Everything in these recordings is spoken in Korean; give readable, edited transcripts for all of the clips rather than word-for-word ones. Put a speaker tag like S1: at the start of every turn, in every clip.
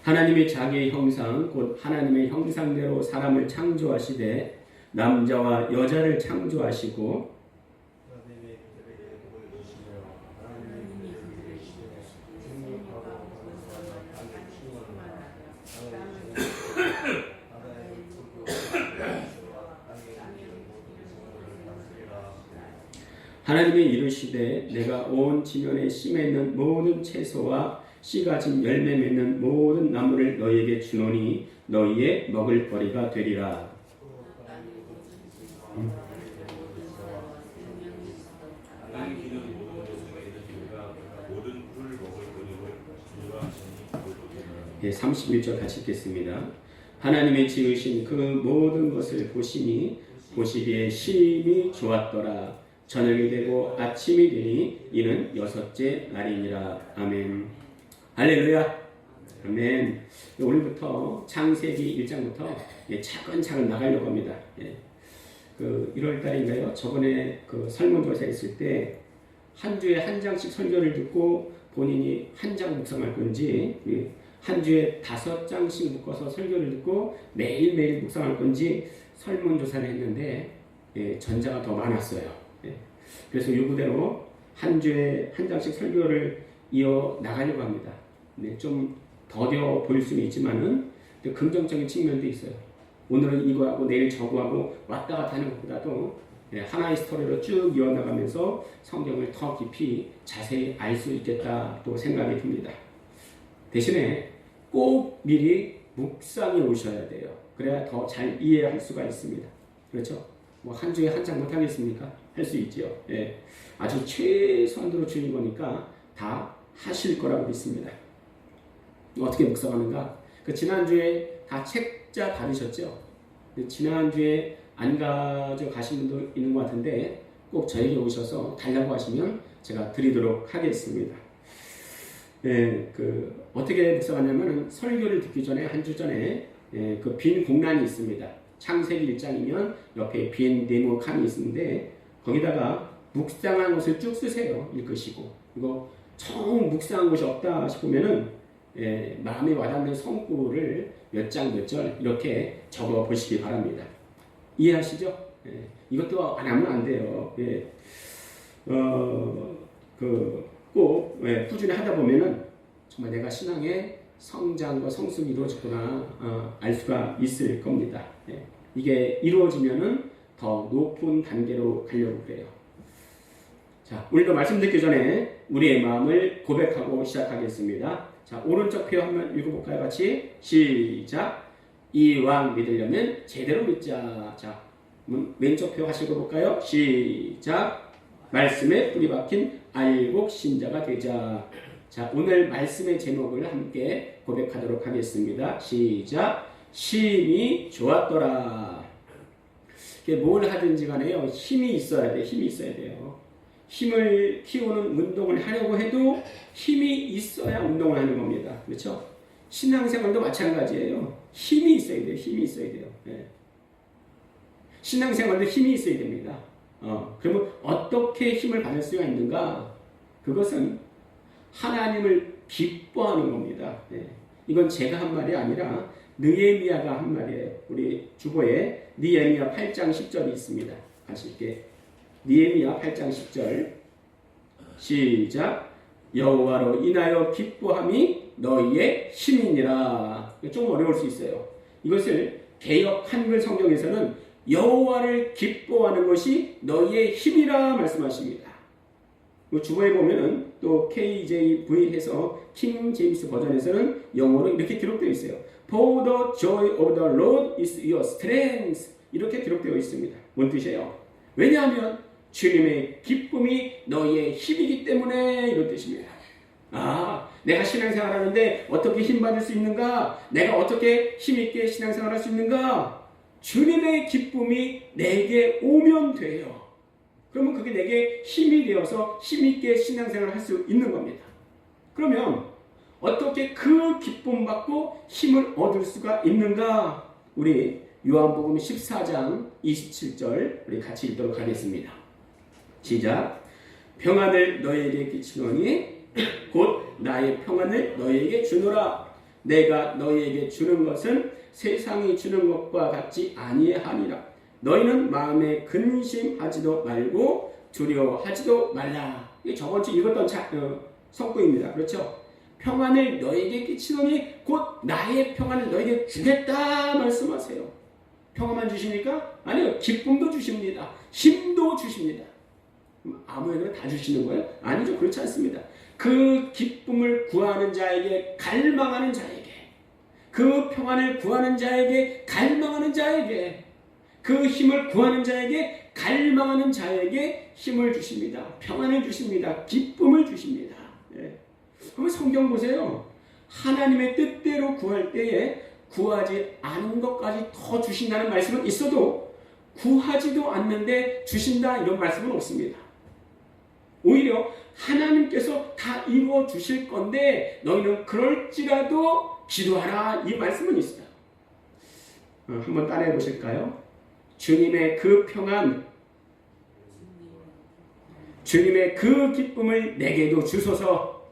S1: 하나님이 자기의 형상 곧 하나님의 형상대로 사람을 창조하시되 남자와 여자를 창조하시고 하나님이 이르시되 내가 온 지면에 씨 맺는 모든 채소와 씨가 진 열매 맺는 모든 나무를 너희에게 주노니 너희의 먹을 거리가 되리라. 예, 31절 같이 읽겠습니다. 하나님이 지으신 그 모든 것을 보시니 보시기에 심히 좋았더라. 저녁이 되고 아침이 되니 이는 여섯째 날이니라. 아멘. 할렐루야. 아멘. 오늘부터 창세기 1장부터 차근차근 나가려고 합니다. 예. 1월 달인가요? 저번에 설문조사 했을 때 한 주에 한 장씩 설교를 듣고 본인이 한 장 묵상할 건지 한 주에 5장씩 묶어서 설교를 듣고 매일매일 묵상할 건지 설문조사를 했는데 전자가 더 많았어요. 그래서 요구대로 한 주에 한 장씩 설교를 이어 나가려고 합니다. 좀 더뎌 보일 수는 있지만은 긍정적인 측면도 있어요. 오늘은 이거하고 내일 저거하고 왔다 갔다 하는 것보다도 하나의 스토리로 쭉 이어나가면서 성경을 더 깊이 자세히 알 수 있겠다 또 생각이 듭니다. 대신에 꼭 미리 묵상해 오셔야 돼요. 그래야 더 잘 이해할 수가 있습니다. 그렇죠? 뭐 한 주에 한 장 못하겠습니까? 할 수 있죠. 아주 최선으로 주는 거니까 다 하실 거라고 믿습니다. 어떻게 묵상하는가? 지난주에 다 책자 받으셨죠? 지난주에 안 가져가신 분도 있는 것 같은데 꼭 저에게 오셔서 달라고 하시면 제가 드리도록 하겠습니다. 어떻게 묵상하냐면 설교를 듣기 전에 한 주 전에 빈 공란이 있습니다. 창세기 1장이면 옆에 빈 네모 칸이 있는데 거기다가 묵상한 것을 쭉 쓰세요. 읽으시고 이거 처음 묵상한 것이 없다 싶으면은 마음에 와닿는 성구를 몇 장 몇 절 이렇게 적어 보시기 바랍니다. 이해하시죠? 이것도 안 하면 안 돼요. 꼭 꾸준히 하다 보면은 정말 내가 신앙의 성장과 성숙이 이루어졌구나 알 수가 있을 겁니다. 이게 이루어지면은 더 높은 단계로 가려고 그래요. 자, 오늘도 말씀 듣기 전에 우리의 마음을 고백하고 시작하겠습니다. 자, 오른쪽 표 한번 읽어볼까요? 같이 시작. 이왕 믿으려면 제대로 믿자. 자, 왼쪽 표 하시고 볼까요? 시작. 말씀에 뿌리 박힌 알곡 신자가 되자. 자, 오늘 말씀의 제목을 함께 고백하도록 하겠습니다. 시작. 심히 좋았더라. 뭘 하든지 간에요. 힘이 있어야 돼. 힘이 있어야 돼요. 힘을 키우는 운동을 하려고 해도 힘이 있어야 운동을 하는 겁니다. 그렇죠? 신앙생활도 마찬가지예요. 힘이 있어야 돼요. 힘이 있어야 돼요. 신앙생활도 힘이 있어야 됩니다. 그러면 어떻게 힘을 받을 수가 있는가? 그것은 하나님을 기뻐하는 겁니다. 이건 제가 한 말이 아니라 느헤미야가 한 말이에요. 우리 주보에 느헤미야 8장 10절이 있습니다. 같이 읽게. 느헤미야 8장 10절 시작. 여호와로 인하여 기뻐함이 너희의 힘이니라. 좀 어려울 수 있어요. 이것을 개역 한글 성경에서는 여호와를 기뻐하는 것이 너희의 힘이라 말씀하십니다. 주보에 보면은 또 KJV에서 킹 제임스 버전에서는 영어로 이렇게 기록되어 있어요. For the joy of the Lord is your strength. 이렇게 기록되어 있습니다. 뭔 뜻이에요? 왜냐하면 주님의 기쁨이 너희의 힘이기 때문에 이런 뜻입니다. 내가 신앙생활 하는데 어떻게 힘 받을 수 있는가? 내가 어떻게 힘있게 신앙생활 할 수 있는가? 주님의 기쁨이 내게 오면 돼요. 그러면 그게 내게 힘이 되어서 힘있게 신앙생활을 할 수 있는 겁니다. 그러면 어떻게 그 기쁨 받고 힘을 얻을 수가 있는가? 우리 요한복음 14장 27절 우리 같이 읽도록 하겠습니다. 시작. 평안을 너희에게 끼치노니 곧 나의 평안을 너희에게 주노라. 내가 너희에게 주는 것은 세상이 주는 것과 같지 아니하니라. 너희는 마음에 근심하지도 말고 두려워하지도 말라. 이게 저번 주 읽었던 성구입니다. 그렇죠? 평안을 너에게 끼치노니 곧 나의 평안을 너에게 주겠다 말씀하세요. 평안만 주십니까? 아니요. 기쁨도 주십니다. 힘도 주십니다. 아무에게나 다 주시는 거예요? 아니죠. 그렇지 않습니다. 그 기쁨을 구하는 자에게, 갈망하는 자에게, 그 평안을 구하는 자에게, 갈망하는 자에게, 그 힘을 구하는 자에게, 갈망하는 자에게 힘을 주십니다. 평안을 주십니다. 기쁨을 주십니다. 예. 그러면 성경 보세요. 하나님의 뜻대로 구할 때에 구하지 않은 것까지 더 주신다는 말씀은 있어도 구하지도 않는데 주신다 이런 말씀은 없습니다. 오히려 하나님께서 다 이루어 주실 건데 너희는 그럴지라도 기도하라 이 말씀은 있어요. 한번 따라해 보실까요? 주님의 그 평안, 주님의 그 기쁨을 내게도 주소서.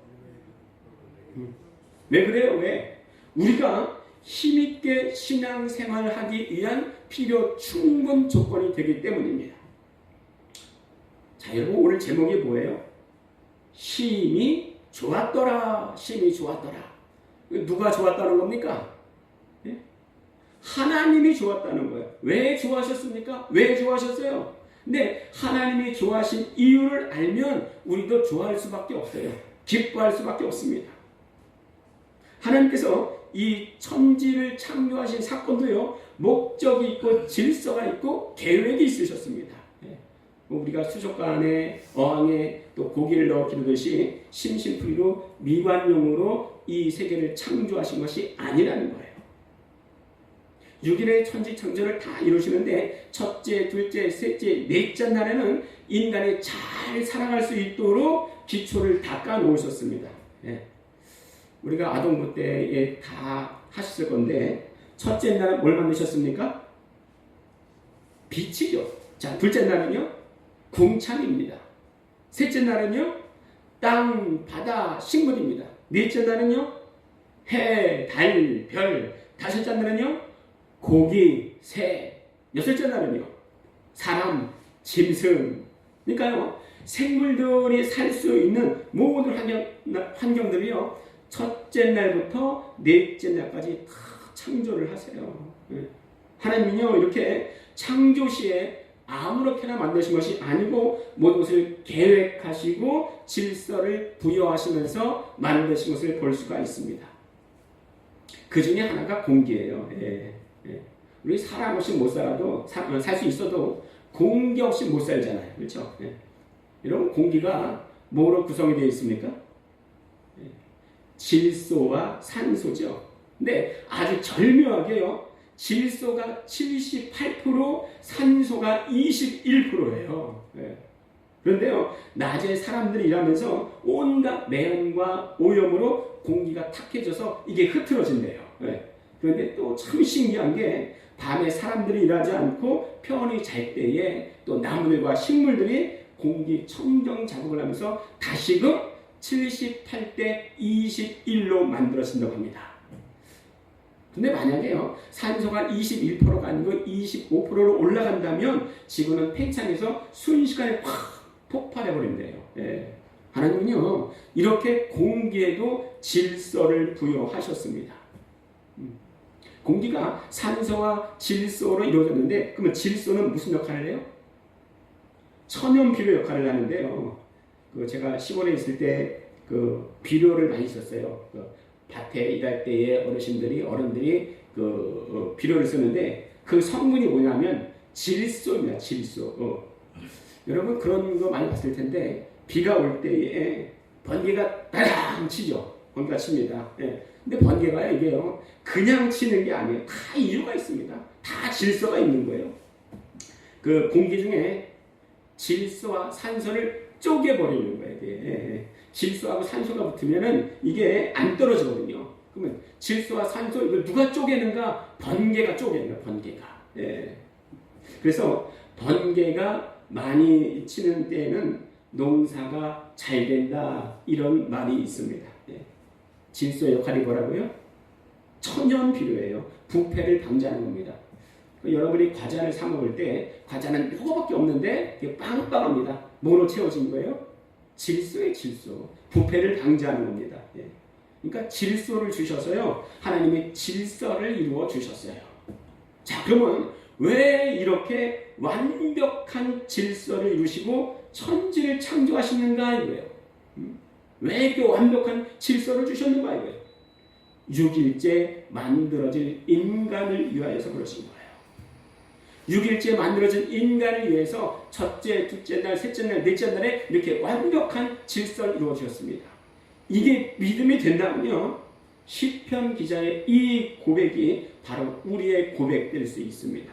S1: 왜 그래요? 왜? 우리가 힘있게 신앙생활을 하기 위한 필요 충분 조건이 되기 때문입니다. 자, 여러분 오늘 제목이 뭐예요? 힘이 좋았더라. 힘이 좋았더라. 누가 좋았다는 겁니까? 네? 하나님이 좋았다는 거예요. 왜 좋아하셨습니까? 왜 좋아하셨어요? 근데 하나님이 좋아하신 이유를 알면 우리도 좋아할 수밖에 없어요. 기뻐할 수밖에 없습니다. 하나님께서 이 천지를 창조하신 사건도요, 목적이 있고 질서가 있고 계획이 있으셨습니다. 우리가 수족관 안에 어항에 또 고기를 넣어 기르듯이 심심풀이로 미관용으로 이 세계를 창조하신 것이 아니라는 거예요. 6일의 천지 창조를 다 이루시는데 첫째, 둘째, 셋째, 넷째 날에는 인간이 잘 살아갈 수 있도록 기초를 닦아 놓으셨습니다. 우리가 아동부 때에 다 하셨을 건데 첫째 날은 뭘 만드셨습니까? 빛이죠. 자, 둘째 날은요? 궁창입니다. 셋째 날은요? 땅, 바다, 식물입니다. 넷째 날은요? 해, 달, 별. 다섯째 날은요? 고기, 새. 여섯째 날은요? 사람, 짐승. 그러니까요, 생물들이 살 수 있는 모든 환경들이요, 첫째 날부터 넷째 날까지 다 창조를 하세요. 하나님은요, 이렇게 창조 시에 아무렇게나 만드신 것이 아니고 모든 것을 계획하시고 질서를 부여하시면서 만드신 것을 볼 수가 있습니다. 그 중에 하나가 공기예요. 우리 사람 없이 못 살아도 살 수 있어도 공기 없이 못 살잖아요. 그렇죠? 여러분 공기가 뭐로 구성이 되어 있습니까? 질소와 산소죠. 근데 아주 절묘하게요. 질소가 78%, 산소가 21%예요. 그런데요, 낮에 사람들이 일하면서 온갖 매연과 오염으로 공기가 탁해져서 이게 흐트러진대요. 그런데 또 참 신기한 게 밤에 사람들이 일하지 않고 편히 잘 때에 또 나무들과 식물들이 공기 청정 작업을 하면서 다시금 78대 21로 만들어진다고 합니다. 근데 만약에요, 산소가 21%가 아니고 25%로 올라간다면 지구는 팽창해서 순식간에 확 폭발해버린대요. 하나님은요, 이렇게 공기에도 질서를 부여하셨습니다. 공기가 산소와 질소로 이루어졌는데, 그러면 질소는 무슨 역할을 해요? 천연 비료 역할을 하는데요. 제가 시골에 있을 때 비료를 많이 썼어요. 밭에 일할 때에 어른들이 비료를 쓰는데 그 성분이 뭐냐면 질소입니다. 질소. 여러분 그런 거 많이 봤을 텐데 비가 올 때에 번개가 따랑 치죠. 번개가 칩니다. 근데 번개가 이게요, 그냥 치는 게 아니에요. 다 이유가 있습니다. 다 질서가 있는 거예요. 그 공기 중에 질소와 산소를 쪼개버리는 거예요. 질소하고 산소가 붙으면은 이게 안 떨어지거든요. 그러면 질소와 산소 이걸 누가 쪼개는가? 번개가 쪼개는 거예요. 번개가. 그래서 번개가 많이 치는 때에는 농사가 잘 된다 이런 말이 있습니다. 질소의 역할이 뭐라고요? 천연 비료예요. 부패를 방지하는 겁니다. 여러분이 과자를 사 먹을 때 과자는 요거밖에 없는데 이게 빵빵합니다. 뭐로 채워진 거예요? 질소의 질소. 부패를 방지하는 겁니다. 예. 그러니까 질소를 주셔서요. 하나님이 질서를 이루어 주셨어요. 자, 그러면 왜 이렇게 완벽한 질서를 이루시고 천지를 창조하시는가 이거예요. 왜 이렇게 완벽한 질서를 주셨는가 이거예요. 6일째 만들어질 인간을 위하여서 그러신 거예요. 6일째 만들어진 인간을 위해서 첫째, 둘째 날, 셋째 날, 넷째 날에 이렇게 완벽한 질서를 이루어 주셨습니다. 이게 믿음이 된다면요. 시편 기자의 이 고백이 바로 우리의 고백될 수 있습니다.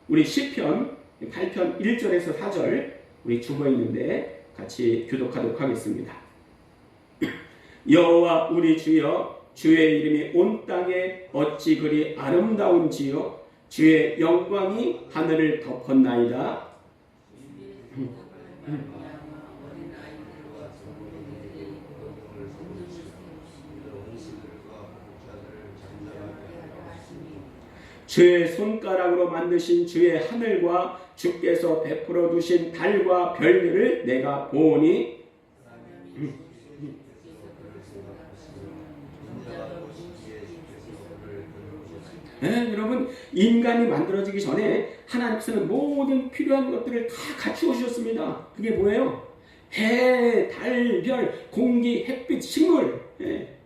S1: 우리 시편 8편 1절에서 4절 우리 죽어 있는데 같이 교독하도록 하겠습니다. 여호와 우리 주여, 주의 이름이 온 땅에 어찌 그리 아름다운지요. 주의 영광이 하늘을 덮었나이다. 주의 손가락으로 만드신 주의 하늘과 주께서 베풀어 두신 달과 별들을 내가 보니 네, 여러분 인간이 만들어지기 전에 하나님께서는 모든 필요한 것들을 다 갖추어 주셨습니다. 그게 뭐예요? 해, 달, 별, 공기, 햇빛, 식물. 네.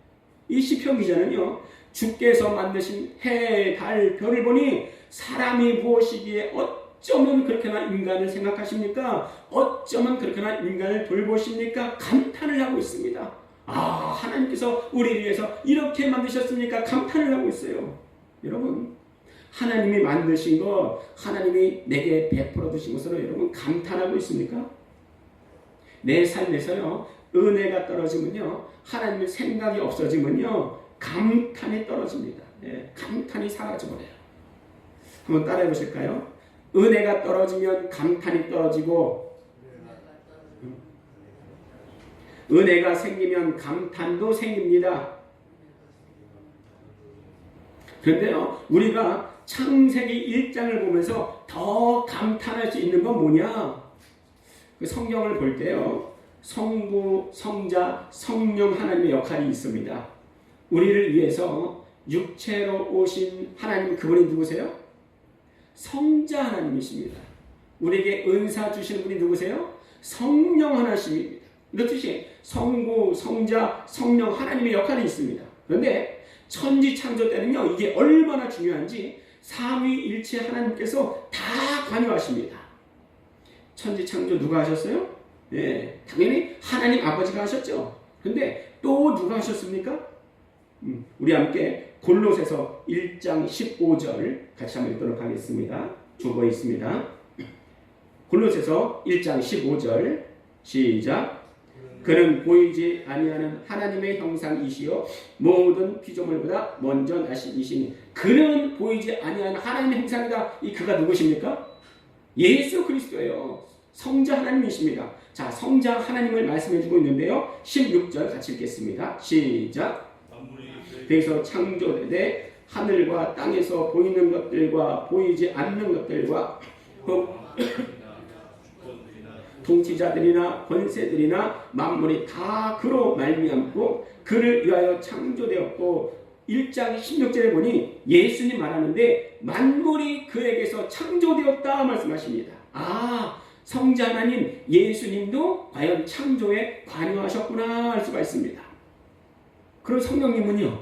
S1: 이 시편 기자는요. 주께서 만드신 해, 달, 별을 보니 사람이 무엇이기에 어쩌면 그렇게나 인간을 생각하십니까? 어쩌면 그렇게나 인간을 돌보십니까? 감탄을 하고 있습니다. 아, 하나님께서 우리를 위해서 이렇게 만드셨으니까 감탄을 하고 있어요. 여러분, 하나님이 만드신 것, 하나님이 내게 베풀어 주신 것으로 여러분 감탄하고 있습니까? 내 삶에서요, 은혜가 떨어지면요, 하나님의 생각이 없어지면요, 감탄이 떨어집니다. 네, 감탄이 사라져버려요. 한번 따라해 보실까요? 은혜가 떨어지면 감탄이 떨어지고, 은혜가 생기면 감탄도 생깁니다. 그런데요, 우리가 창세기 1장을 보면서 더 감탄할 수 있는 건 뭐냐? 그 성경을 볼 때요, 성부, 성자, 성령 하나님의 역할이 있습니다. 우리를 위해서 육체로 오신 하나님, 그분이 누구세요? 성자 하나님이십니다. 우리에게 은사 주시는 분이 누구세요? 성령 하나님입니다. 이렇듯이 성부, 성자, 성령 하나님의 역할이 있습니다. 그런데 천지 창조 때는요, 이게 얼마나 중요한지 삼위일체 하나님께서 다 관여하십니다. 천지 창조 누가 하셨어요? 네, 당연히 하나님 아버지가 하셨죠. 그런데 또 누가 하셨습니까? 우리 함께 골로새서 1장 15절 같이 한번 읽도록 하겠습니다. 주어 있습니다. 골로새서 1장 15절 시작. 그는 보이지 아니하는 하나님의 형상이시요 모든 피조물보다 먼저 나신 이시니. 그는 보이지 아니하는 하나님의 형상이다. 이 그가 누구십니까? 예수 그리스도예요. 성자 하나님이십니다. 자, 성자 하나님을 말씀해주고 있는데요. 16절 같이 읽겠습니다. 시작. 그래서 창조되되 하늘과 땅에서 보이는 것들과 보이지 않는 것들과 통치자들이나 권세들이나 만물이 다 그로 말미암고 그를 위하여 창조되었고, 1장 16절에 보니 예수님 말하는데 만물이 그에게서 창조되었다 말씀하십니다. 아, 성자 하나님 예수님도 과연 창조에 관여하셨구나 할 수가 있습니다. 그럼 성령님은요,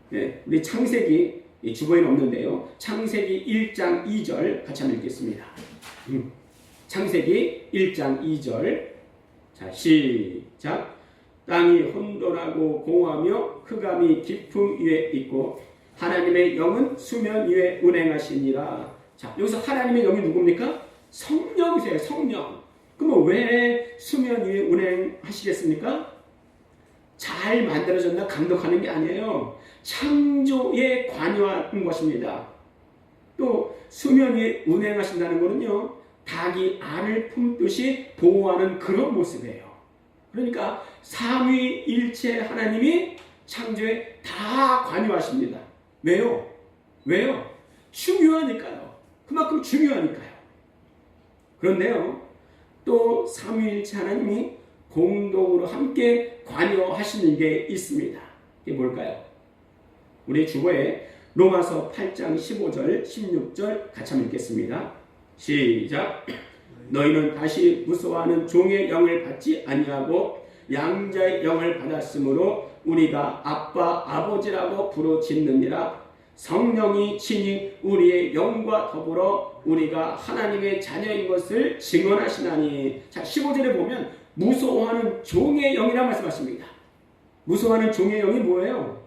S1: 네, 우리 창세기 주보에는 없는데요, 창세기 1장 2절 같이 한번 읽겠습니다. 창세기 1장 2절. 자, 시작. 땅이 혼돈하고 공허하며 흑암이 깊음 위에 있고 하나님의 영은 수면 위에 운행하시니라. 자, 여기서 하나님의 영이 누굽니까? 성령이세요. 성령. 그럼 왜 수면 위에 운행하시겠습니까? 잘 만들어졌나 감독하는 게 아니에요. 창조에 관여하는 것입니다. 또 수면 위에 운행하신다는 것은요, 닭이 알을 품듯이 보호하는 그런 모습이에요. 그러니까 삼위일체 하나님이 창조에 다 관여하십니다. 왜요? 왜요? 중요하니까요. 그만큼 중요하니까요. 그런데요, 또 삼위일체 하나님이 공동으로 함께 관여하시는 게 있습니다. 이게 뭘까요? 우리 주보에 로마서 8장 15절 16절 같이 한번 읽겠습니다. 시작. 너희는 다시 무서워하는 종의 영을 받지 아니하고 양자의 영을 받았으므로 우리가 아빠 아버지라고 부르짖느니라. 성령이 친히 우리의 영과 더불어 우리가 하나님의 자녀인 것을 증언하시나니. 자, 15절에 보면 무서워하는 종의 영이라 말씀하십니다. 무서워하는 종의 영이 뭐예요?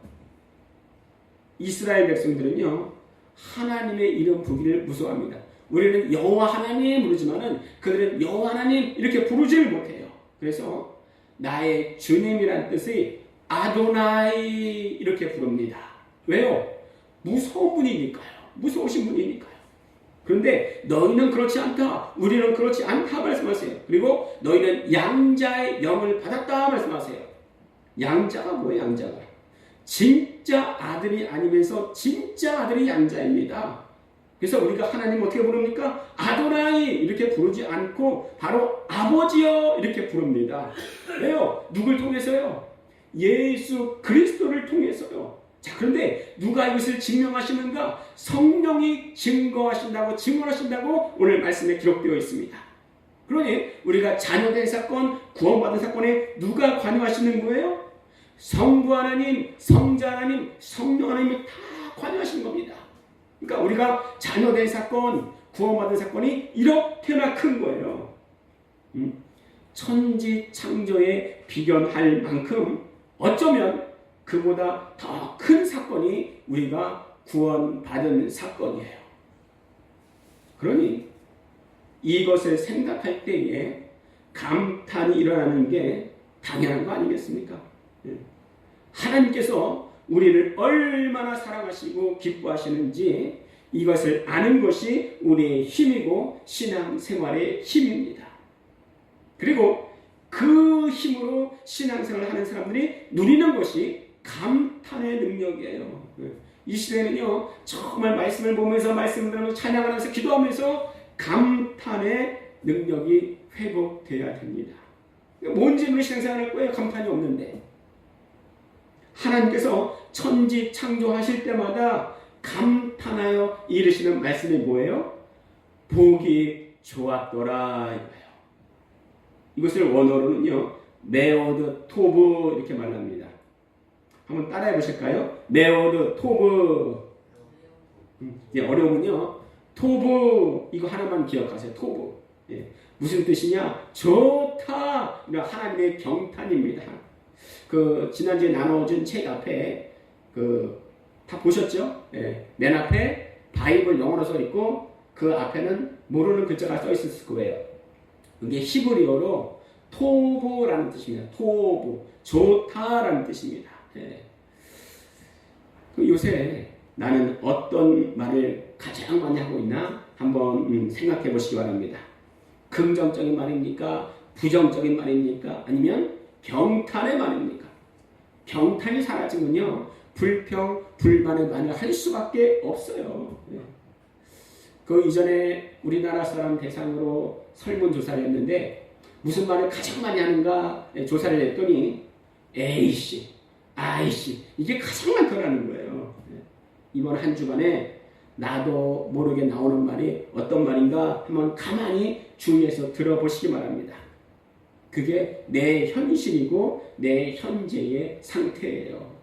S1: 이스라엘 백성들은요, 하나님의 이름 부르기를 무서워합니다. 우리는 여호와 하나님 부르지만은 그들은 여호와 하나님 이렇게 부르지를 못해요. 그래서 나의 주님이란 뜻의 아도나이 이렇게 부릅니다. 왜요? 무서운 분이니까요. 무서우신 분이니까요. 그런데 너희는 그렇지 않다. 우리는 그렇지 않다 말씀하세요. 그리고 너희는 양자의 영을 받았다 말씀하세요. 양자가 뭐예요? 양자가 진짜 아들이 아니면서 진짜 아들이 양자입니다. 그래서 우리가 하나님 어떻게 부릅니까? 아도나이 이렇게 부르지 않고 바로 아버지여 이렇게 부릅니다. 왜요? 누굴 통해서요? 예수 그리스도를 통해서요. 자, 그런데 누가 이것을 증명하시는가? 성령이 증거하신다고 오늘 말씀에 기록되어 있습니다. 그러니 우리가 자녀된 사건, 구원받은 사건에 누가 관여하시는 거예요? 성부 하나님, 성자 하나님, 성령 하나님이 다 관여하시는 겁니다. 그러니까 우리가 자녀된 사건, 구원받은 사건이 이렇게나 큰 거예요. 천지 창조에 비견할 만큼 어쩌면 그보다 더 큰 사건이 우리가 구원받은 사건이에요. 그러니 이것을 생각할 때에 감탄이 일어나는 게 당연한 거 아니겠습니까? 하나님께서 우리를 얼마나 사랑하시고 기뻐하시는지 이것을 아는 것이 우리의 힘이고 신앙생활의 힘입니다. 그리고 그 힘으로 신앙생활을 하는 사람들이 누리는 것이 감탄의 능력이에요. 이 시대는요, 정말 말씀을 보면서 말씀을 들으면서 찬양을 하면서 기도하면서 감탄의 능력이 회복되어야 됩니다. 뭔지 우리 신앙생활 할 거예요? 감탄이 없는데. 하나님께서 천지 창조하실 때마다 감탄하여 이르시는 말씀이 뭐예요? 보기 좋았더라 이거예요. 이것을 원어로는요, 메오드 토브 이렇게 말합니다. 한번 따라해 보실까요? 메오드 토브. 어려우면요, 토브 이거 하나만 기억하세요. 토브. 예. 무슨 뜻이냐? 좋다. 하나님의 경탄입니다. 지난주에 나눠준 책 앞에 다 보셨죠? 예. 맨 앞에 바이블 영어로 써 있고 그 앞에는 모르는 글자가 써 있을 거예요. 이게 히브리어로 토브라는 뜻입니다. 토브, 좋다라는 뜻입니다. 예. 요새 나는 어떤 말을 가장 많이 하고 있나 한번 생각해 보시기 바랍니다. 긍정적인 말입니까? 부정적인 말입니까? 아니면 경탄의 말입니까? 경탄이 사라지면요, 불평, 불만의 말을 할 수밖에 없어요. 그 이전에 우리나라 사람 대상으로 설문조사를 했는데 무슨 말을 가장 많이 하는가 조사를 했더니 A씨, I씨 이게 가장 많더라는 거예요. 이번 한 주간에 나도 모르게 나오는 말이 어떤 말인가 한번 가만히 주의해서 들어보시기 바랍니다. 그게 내 현실이고 내 현재의 상태예요.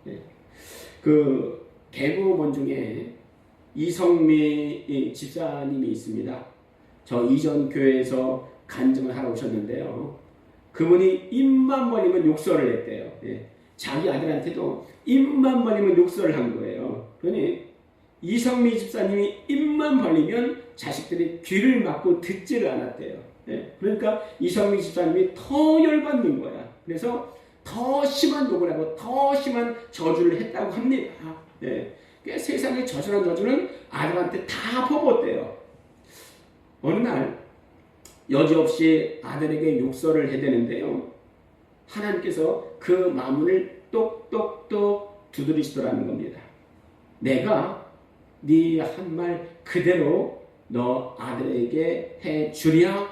S1: 개그우먼 중에 이성미 집사님이 있습니다. 저 이전 교회에서 간증을 하러 오셨는데요. 그분이 입만 벌리면 욕설을 했대요. 자기 아들한테도 입만 벌리면 욕설을 한 거예요. 그러니 이성미 집사님이 입만 벌리면 자식들이 귀를 막고 듣지를 않았대요. 그러니까 이성미 집사님이 더 열받는 거야. 그래서 더 심한 욕을 하고 더 심한 저주를 했다고 합니다. 세상에 저주는 아들한테 다 퍼붓대요. 어느 날 여지없이 아들에게 욕설을 해대는데요, 하나님께서 그 마음을 똑똑똑 두드리시더라는 겁니다. 내가 네 한 말 그대로 너 아들에게 해 주랴?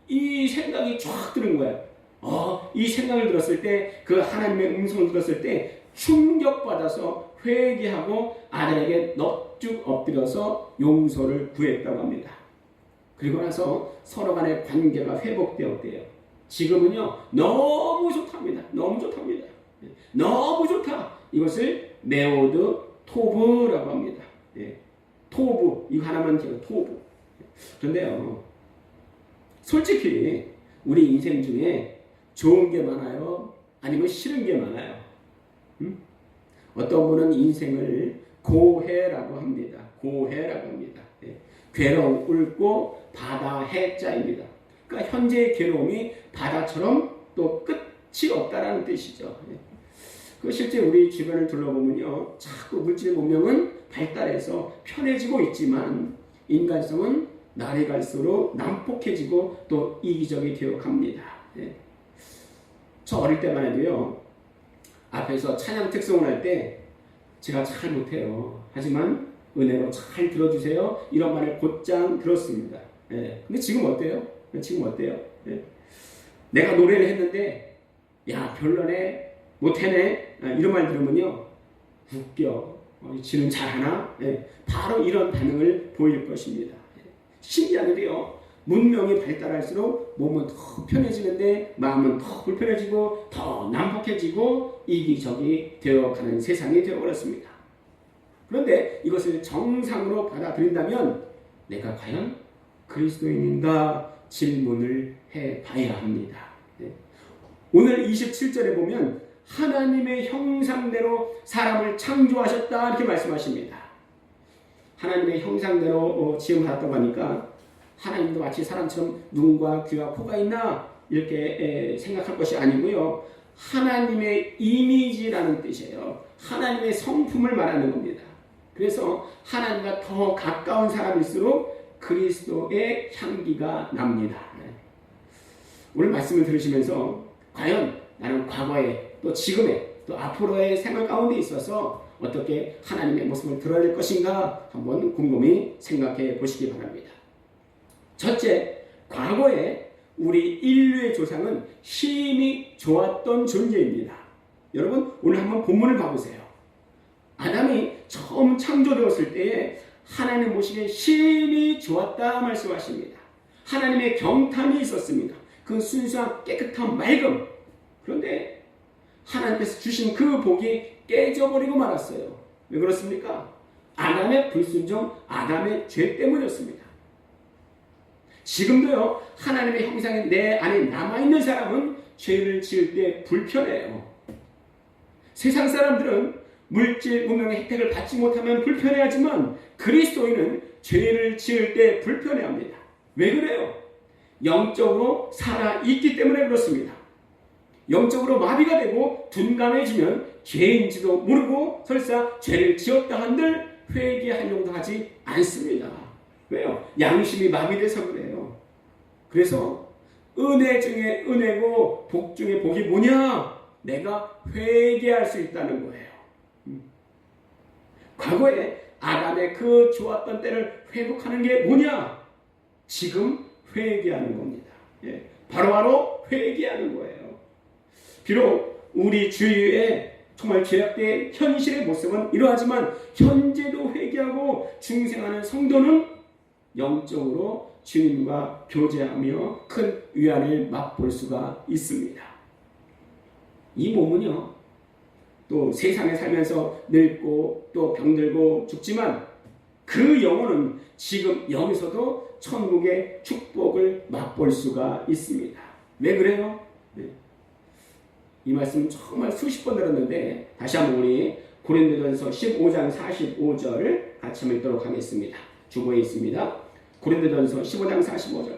S1: 이 생각이 쫙 드는 거예요. 이 생각을 들었을 때, 그 하나님의 음성을 들었을 때 충격받아서 회개하고 아들에게 넙죽 엎드려서 용서를 구했다고 합니다. 그리고 나서 서로 간의 관계가 회복되었대요. 지금은요, 너무 좋답니다. 너무 좋답니다. 너무 좋다. 이것을 메오드 토브라고 합니다. 토브, 이거 하나만 제가 토브. 그런데요, 솔직히 우리 인생 중에 좋은 게 많아요? 아니면 싫은 게 많아요? 어떤 분은 인생을 고해라고 합니다. 고해라고 합니다. 괴로움 꿇고 바다 해자입니다. 그러니까 현재의 괴로움이 바다처럼 또 끝이 없다라는 뜻이죠. 그 실제 우리 주변을 둘러보면요, 자꾸 물질 문명은 발달해서 편해지고 있지만 인간성은 날이 갈수록 난폭해지고 또 이기적이 되어 갑니다. 저 어릴 때만 해도요, 앞에서 찬양 특송을 할 때 제가 잘 못해요. 하지만 은혜로 잘 들어주세요. 이런 말을 곧장 들었습니다. 근데 지금 어때요? 지금 어때요? 내가 노래를 했는데 야 별로네, 못해네, 이런 말 들으면요, 웃겨. 지는 잘하나? 바로 이런 반응을 보일 것입니다. 신기하게도요, 문명이 발달할수록 몸은 더 편해지는데 마음은 더 불편해지고 더 난폭해지고 이기적이 되어가는 세상이 되어버렸습니다. 그런데 이것을 정상으로 받아들인다면 내가 과연 그리스도인인가 질문을 해봐야 합니다. 오늘 27절에 보면 하나님의 형상대로 사람을 창조하셨다 이렇게 말씀하십니다. 하나님의 형상대로 지음받았다고 하니까 하나님도 마치 사람처럼 눈과 귀와 코가 있나 이렇게 생각할 것이 아니고요, 하나님의 이미지라는 뜻이에요. 하나님의 성품을 말하는 겁니다. 그래서 하나님과 더 가까운 사람일수록 그리스도의 향기가 납니다. 오늘 말씀을 들으시면서 과연 나는 과거에 또 지금에 또 앞으로의 생활 가운데 있어서 어떻게 하나님의 모습을 드러낼 것인가 한번 곰곰이 생각해 보시기 바랍니다. 첫째, 과거에 우리 인류의 조상은 힘이 좋았던 존재입니다. 여러분 오늘 한번 본문을 봐보세요. 아담이 처음 창조되었을 때에 하나님 보시기에 힘이 좋았다 말씀하십니다. 하나님의 경탐이 있었습니다. 그 순수한 깨끗한 맑음. 그런데 하나님께서 주신 그 복이 깨져버리고 말았어요. 왜 그렇습니까? 아담의 불순종, 아담의 죄 때문이었습니다. 지금도요, 하나님의 형상이 내 안에 남아있는 사람은 죄를 지을 때 불편해요. 세상 사람들은 물질 문명의 혜택을 받지 못하면 불편해하지만 그리스도인은 죄를 지을 때 불편해합니다. 왜 그래요? 영적으로 살아있기 때문에 그렇습니다. 영적으로 마비가 되고 둔감해지면 죄인지도 모르고 설사 죄를 지었다 한들 회개하려고 하지 않습니다. 왜요? 양심이 마비돼서 그래요. 그래서 은혜 중에 은혜고 복 중에 복이 뭐냐? 내가 회개할 수 있다는 거예요. 과거에 아담의 그 좋았던 때를 회복하는 게 뭐냐? 지금 회개하는 겁니다. 바로바로 회개하는 거예요. 비록 우리 주위에 정말 죄악된 현실의 모습은 이러하지만 현재도 회개하고 중생하는 성도는 영적으로 주님과 교제하며 큰 위안을 맛볼 수가 있습니다. 이 몸은요, 또 세상에 살면서 늙고 또 병들고 죽지만 그 영혼은 지금 여기서도 천국의 축복을 맛볼 수가 있습니다. 왜 그래요? 이 말씀 정말 수십 번 들었는데 다시 한번 우리 고린도전서 15장 45절을 같이 한번 읽도록 하겠습니다. 주보에 있습니다. 고린도전서 15장 45절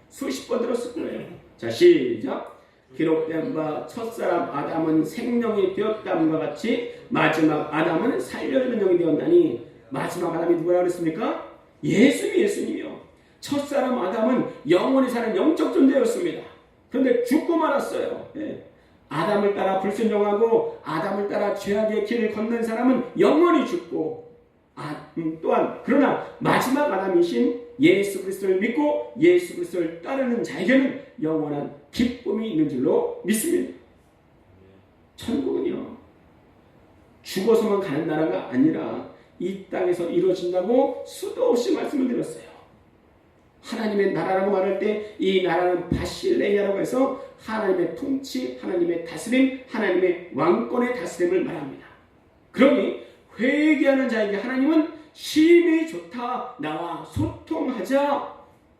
S1: 수십 번 들었을 거예요. 자, 시작. 기록된 바 첫사람 아담은 생명이 되었다함과 같이 마지막 아담은 살려주는 영이 되었나니, 마지막 아담이 누구라 그랬습니까? 예수님이요. 첫사람 아담은 영원히 사는 영적 존재였습니다. 그런데 죽고 말았어요. 아담을 따라 불순종하고 아담을 따라 죄악의 길을 걷는 사람은 영원히 죽고, 또한 그러나 마지막 아담이신 예수 그리스도를 믿고 예수 그리스도를 따르는 자에게는 영원한 기쁨이 있는 줄로 믿습니다. 천국은요, 죽어서만 가는 나라가 아니라 이 땅에서 이루어진다고 수도 없이 말씀을 드렸어요. 하나님의 나라라고 말할 때 이 나라는 바실레이아라고 해서 하나님의 통치, 하나님의 다스림, 하나님의 왕권의 다스림을 말합니다. 그러니 회개하는 자에게 하나님은 심히 좋다, 나와 소통하자.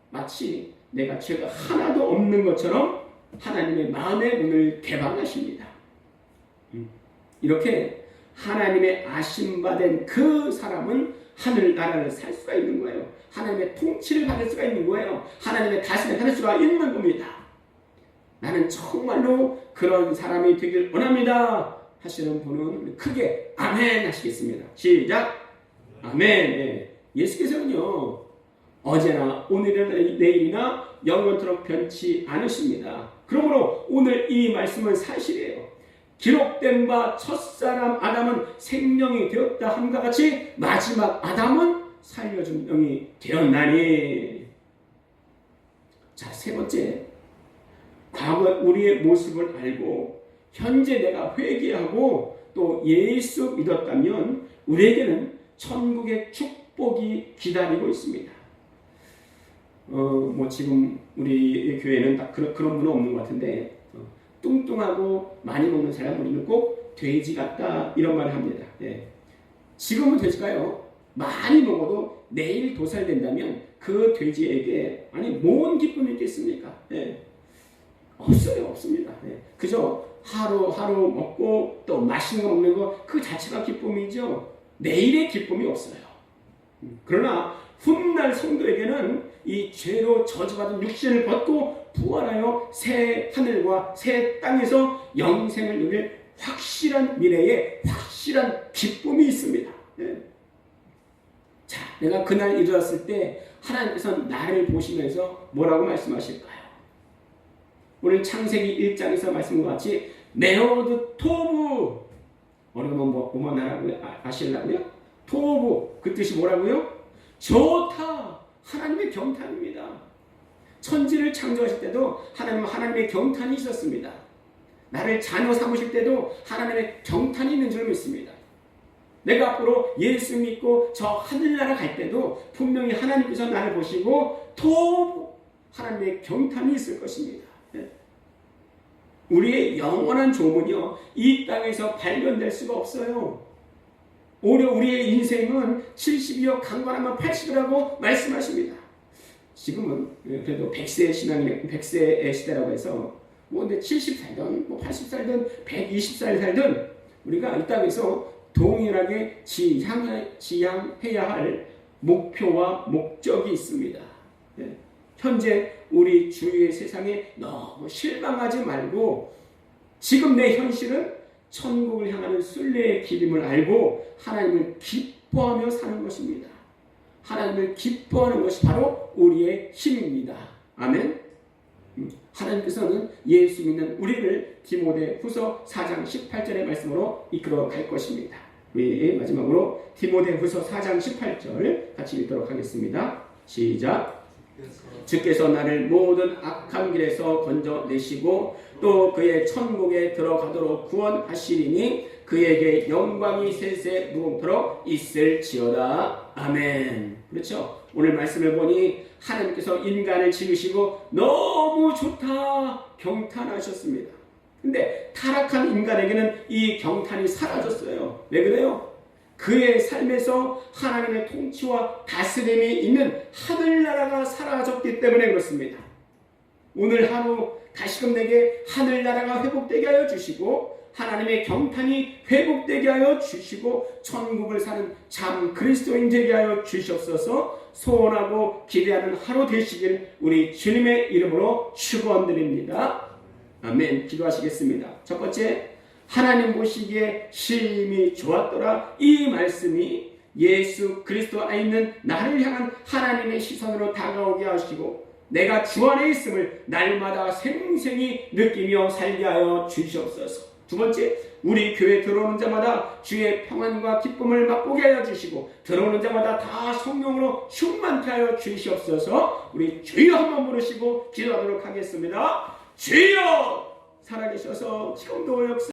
S1: 마치 내가 죄가 하나도 없는 것처럼 하나님의 마음의 문을 개방하십니다. 이렇게 하나님의 아심받은 그 사람은 하늘나라를 살 수가 있는 거예요. 하나님의 통치를 받을 수가 있는 거예요. 하나님의 다스림을 받을 수가 있는 겁니다. 나는 정말로 그런 사람이 되길 원합니다 하시는 분은 크게 아멘 하시겠습니다. 시작. 아멘. 네. 예수께서는요, 어제나 오늘이나 내일이나 영원토록 변치 않으십니다. 그러므로 오늘 이 말씀은 사실이에요. 기록된 바 첫사람 아담은 생명이 되었다 함과 같이 마지막 아담은 살려준 영이 되었나니. 자, 세 번째, 과거 우리의 모습을 알고 현재 내가 회개하고 또 예수 믿었다면 우리에게는 천국의 축복이 기다리고 있습니다. 지금 우리 교회는 딱 그런 분은 없는 것 같은데, 뚱뚱하고 많이 먹는 사람 우리는 꼭 돼지 같다 이런 말을 합니다. 예. 지금은 돼지가요, 많이 먹어도 내일 도살된다면 그 돼지에게 뭔 기쁨이 있겠습니까? 예. 없어요. 없습니다. 예. 그저 하루하루 먹고 또 맛있는 거 먹는 거 그 자체가 기쁨이죠. 내일의 기쁨이 없어요. 그러나 훗날 성도에게는 이 죄로 저주받은 육신을 벗고 부활하여 새 하늘과 새 땅에서 영생을 누릴 확실한 미래에 확실한 기쁨이 있습니다. 예. 자, 내가 그날 일어났을 때 하나님께서 나를 보시면서 뭐라고 말씀하실까요? 오늘 창세기 1장에서 말씀과 같이 메오드 토부, 어려우면 뭐만 아시려고요? 토부, 그 뜻이 뭐라고요? 좋다. 하나님의 경탄입니다. 천지를 창조하실 때도 하나님의 경탄이 있었습니다. 나를 자녀 삼으실 때도 하나님의 경탄이 있는 줄 믿습니다. 내가 앞으로 예수 믿고 저 하늘나라 갈 때도 분명히 하나님께서 나를 보시고 토부, 하나님의 경탄이 있을 것입니다. 우리의 영원한 조문이요, 이 땅에서 발견될 수가 없어요. 오히려 우리의 인생은 70이요 강건하면 80이라고 말씀하십니다. 지금은 그래도 100세의 신앙이 100세의 시대라고 해서 근데 70살든 80살든 120살 살든 우리가 이 땅에서 동일하게 지향해야 할 목표와 목적이 있습니다. 현재 우리 주위의 세상에 너무 실망하지 말고 지금 내 현실은 천국을 향하는 순례의 길임을 알고 하나님을 기뻐하며 사는 것입니다. 하나님을 기뻐하는 것이 바로 우리의 힘입니다. 아멘. 하나님께서는 예수 믿는 우리를 디모데후서 4장 18절의 말씀으로 이끌어 갈 것입니다. 우리 마지막으로 디모데후서 4장 18절 같이 읽도록 하겠습니다. 시작. 주께서 나를 모든 악한 길에서 건져내시고 또 그의 천국에 들어가도록 구원하시리니 그에게 영광이 세세 무궁토록 있을지어다. 아멘. 그렇죠? 오늘 말씀을 보니 하나님께서 인간을 지으시고 너무 좋다 경탄하셨습니다. 근데 타락한 인간에게는 이 경탄이 사라졌어요. 왜 그래요? 그의 삶에서 하나님의 통치와 다스림이 있는 하늘나라가 사라졌기 때문에 그렇습니다. 오늘 하루 다시금 내게 하늘나라가 회복되게 하여 주시고 하나님의 경탄이 회복되게 하여 주시고 천국을 사는 참 그리스도인 되게 하여 주시옵소서. 소원하고 기대하는 하루 되시길 우리 주님의 이름으로 축원드립니다. 아멘. 기도하시겠습니다. 첫 번째, 하나님 보시기에 심히 좋았더라. 이 말씀이 예수 그리스도 안에 있는 나를 향한 하나님의 시선으로 다가오게 하시고 내가 주 안에 있음을 날마다 생생히 느끼며 살게 하여 주시옵소서. 두 번째, 우리 교회 들어오는 자마다 주의 평안과 기쁨을 맛보게 하여 주시고 들어오는 자마다 다 성령으로 충만케 하여 주시옵소서. 우리 주여 한번 부르시고 기도하도록 하겠습니다. 주여 살아계셔서 지금도 역사